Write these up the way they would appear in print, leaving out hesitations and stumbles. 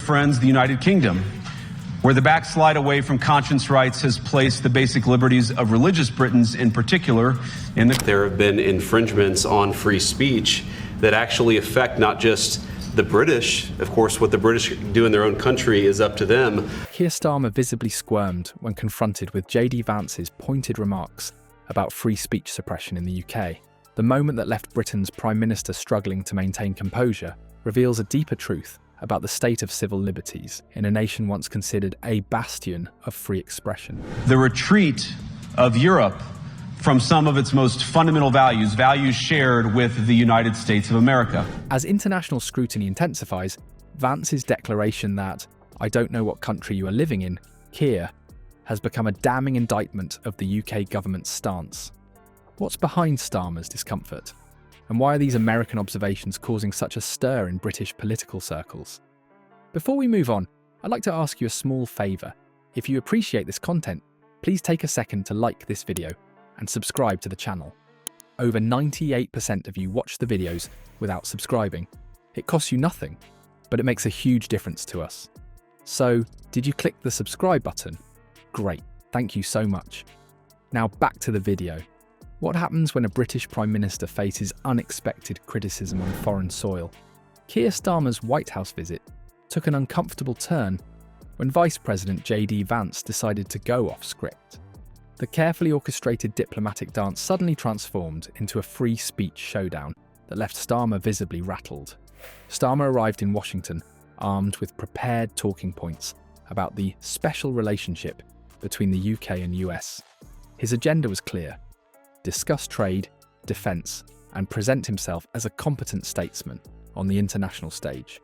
friends, the United Kingdom, where the backslide away from conscience rights has placed the basic liberties of religious Britons in particular in the... There have been infringements on free speech that actually affect not just the British. Of course, what the British do in their own country is up to them. Keir Starmer visibly squirmed when confronted with JD Vance's pointed remarks about free speech suppression in the UK. The moment that left Britain's Prime Minister struggling to maintain composure reveals a deeper truth about the state of civil liberties in a nation once considered a bastion of free expression. The retreat of Europe from some of its most fundamental values, values shared with the United States of America. As international scrutiny intensifies, Vance's declaration that, "I don't know what country you are living in, Keir," has become a damning indictment of the UK government's stance. What's behind Starmer's discomfort? And why are these American observations causing such a stir in British political circles? Before we move on, I'd like to ask you a small favour. If you appreciate this content, please take a second to like this video and subscribe to the channel. Over 98% of you watch the videos without subscribing. It costs you nothing, but it makes a huge difference to us. So, did you click the subscribe button? Great, thank you so much. Now back to the video. What happens when a British Prime Minister faces unexpected criticism on foreign soil? Keir Starmer's White House visit took an uncomfortable turn when Vice President JD Vance decided to go off script. The carefully orchestrated diplomatic dance suddenly transformed into a free speech showdown that left Starmer visibly rattled. Starmer arrived in Washington armed with prepared talking points about the special relationship between the UK and US. His agenda was clear: discuss trade, defence, and present himself as a competent statesman on the international stage.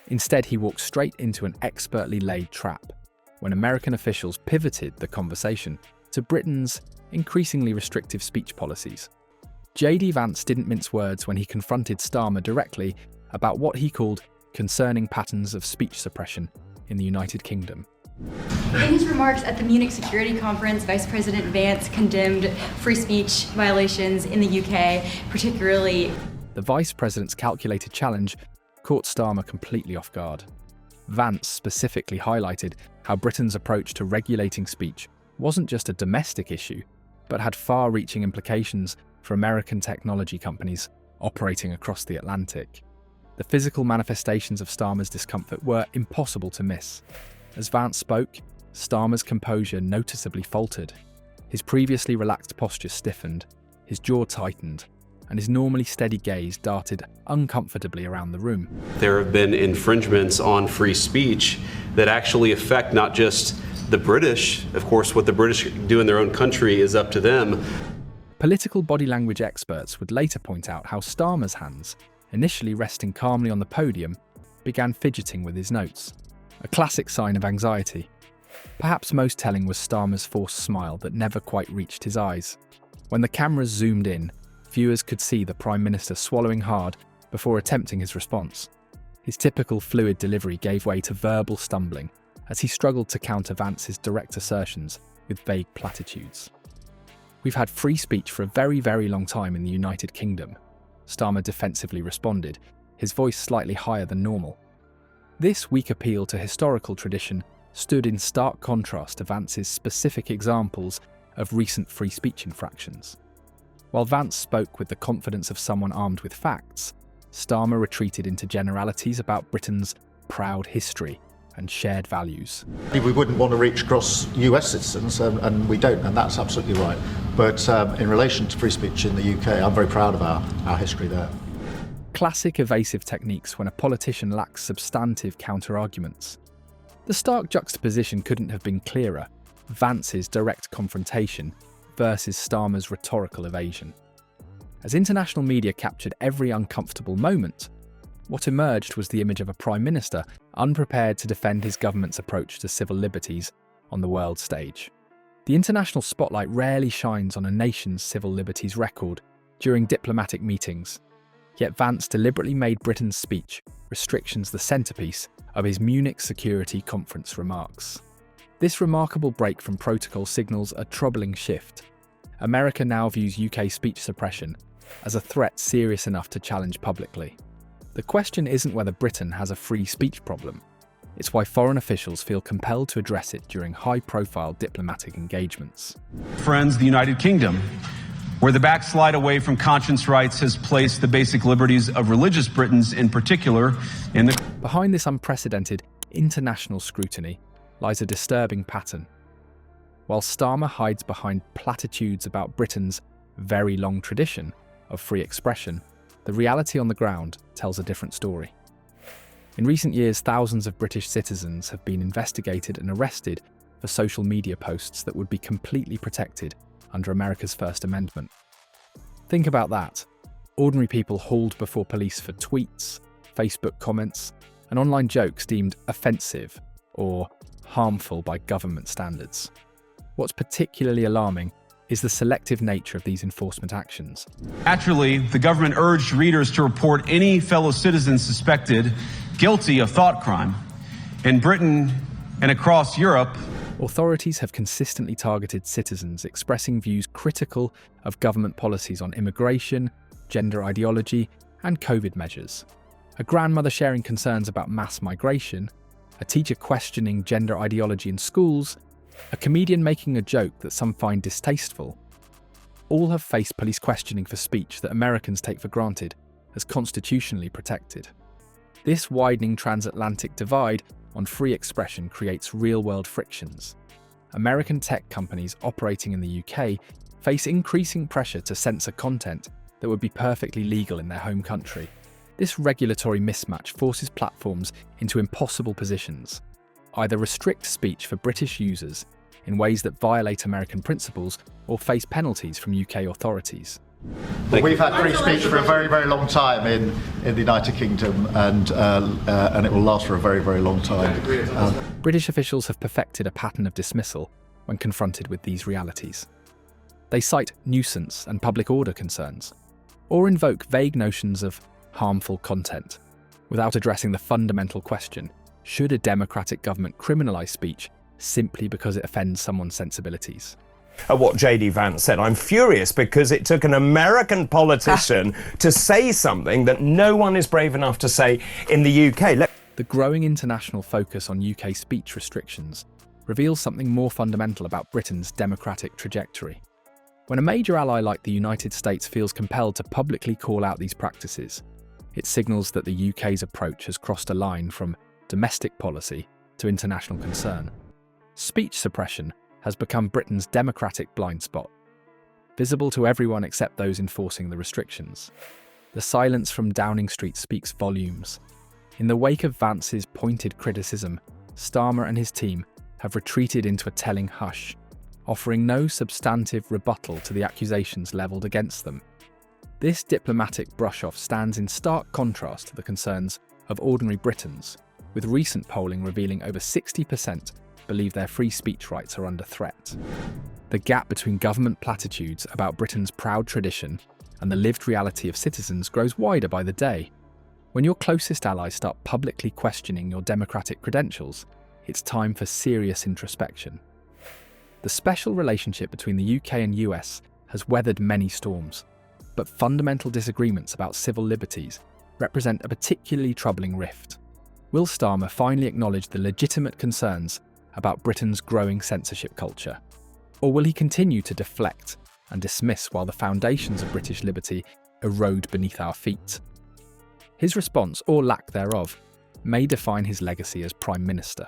Instead, he walked straight into an expertly laid trap when American officials pivoted the conversation to Britain's increasingly restrictive speech policies. JD Vance didn't mince words when he confronted Starmer directly about what he called concerning patterns of speech suppression in the United Kingdom. In his remarks at the Munich Security Conference, Vice President Vance condemned free speech violations in the UK, particularly... The Vice President's calculated challenge caught Starmer completely off guard. Vance specifically highlighted how Britain's approach to regulating speech wasn't just a domestic issue, but had far-reaching implications for American technology companies operating across the Atlantic. The physical manifestations of Starmer's discomfort were impossible to miss. As Vance spoke, Starmer's composure noticeably faltered. His previously relaxed posture stiffened, his jaw tightened, and his normally steady gaze darted uncomfortably around the room. There have been infringements on free speech that actually affect not just the British. Of course, what the British do in their own country is up to them. Political body language experts would later point out how Starmer's hands, initially resting calmly on the podium, began fidgeting with his notes, a classic sign of anxiety. Perhaps most telling was Starmer's forced smile that never quite reached his eyes. When the cameras zoomed in, viewers could see the Prime Minister swallowing hard before attempting his response. His typical fluid delivery gave way to verbal stumbling as he struggled to counter Vance's direct assertions with vague platitudes. "We've had free speech for a very, very long time in the United Kingdom," Starmer defensively responded, his voice slightly higher than normal. This weak appeal to historical tradition stood in stark contrast to Vance's specific examples of recent free speech infractions. While Vance spoke with the confidence of someone armed with facts, Starmer retreated into generalities about Britain's proud history and shared values. We wouldn't want to reach across US citizens, and we don't, and that's absolutely right. But in relation to free speech in the UK, I'm very proud of our history there. Classic evasive techniques when a politician lacks substantive counter-arguments. The stark juxtaposition couldn't have been clearer: Vance's direct confrontation versus Starmer's rhetorical evasion. As international media captured every uncomfortable moment, what emerged was the image of a Prime Minister unprepared to defend his government's approach to civil liberties on the world stage. The international spotlight rarely shines on a nation's civil liberties record during diplomatic meetings, yet Vance deliberately made Britain's speech restrictions the centrepiece of his Munich Security Conference remarks. This remarkable break from protocol signals a troubling shift. America now views UK speech suppression as a threat serious enough to challenge publicly. The question isn't whether Britain has a free speech problem. It's why foreign officials feel compelled to address it during high-profile diplomatic engagements. Friends, the United Kingdom, where the backslide away from conscience rights has placed the basic liberties of religious Britons in particular in the... Behind this unprecedented international scrutiny lies a disturbing pattern. While Starmer hides behind platitudes about Britain's very long tradition of free expression, the reality on the ground tells a different story. In recent years, thousands of British citizens have been investigated and arrested for social media posts that would be completely protected under America's First Amendment. Think about that. Ordinary people hauled before police for tweets, Facebook comments, and online jokes deemed offensive or harmful by government standards. What's particularly alarming is the selective nature of these enforcement actions. Naturally, the government urged readers to report any fellow citizens suspected guilty of thought crime. In Britain and across Europe, authorities have consistently targeted citizens expressing views critical of government policies on immigration, gender ideology, and COVID measures. A grandmother sharing concerns about mass migration, a teacher questioning gender ideology in schools, a comedian making a joke that some find distasteful. All have faced police questioning for speech that Americans take for granted as constitutionally protected. This widening transatlantic divide on free expression creates real-world frictions. American tech companies operating in the UK face increasing pressure to censor content that would be perfectly legal in their home country. This regulatory mismatch forces platforms into impossible positions. Either restrict speech for British users in ways that violate American principles or face penalties from UK authorities. We've had free speech for a very, very long time in the United Kingdom, and it will last for a very, very long time. British officials have perfected a pattern of dismissal when confronted with these realities. They cite nuisance and public order concerns, or invoke vague notions of harmful content, without addressing the fundamental question: should a democratic government criminalise speech simply because it offends someone's sensibilities? At what JD Vance said, I'm furious because it took an American politician to say something that no one is brave enough to say in the UK. The growing international focus on UK speech restrictions reveals something more fundamental about Britain's democratic trajectory. When a major ally like the United States feels compelled to publicly call out these practices, it signals that the UK's approach has crossed a line from domestic policy to international concern. Speech suppression has become Britain's democratic blind spot, visible to everyone except those enforcing the restrictions. The silence from Downing Street speaks volumes. In the wake of Vance's pointed criticism, Starmer and his team have retreated into a telling hush, offering no substantive rebuttal to the accusations levelled against them. This diplomatic brush-off stands in stark contrast to the concerns of ordinary Britons, with recent polling revealing over 60% believe their free speech rights are under threat. The gap between government platitudes about Britain's proud tradition and the lived reality of citizens grows wider by the day. When your closest allies start publicly questioning your democratic credentials, it's time for serious introspection. The special relationship between the UK and US has weathered many storms, but fundamental disagreements about civil liberties represent a particularly troubling rift. Will Starmer finally acknowledge the legitimate concerns about Britain's growing censorship culture? Or will he continue to deflect and dismiss while the foundations of British liberty erode beneath our feet? His response, or lack thereof, may define his legacy as Prime Minister.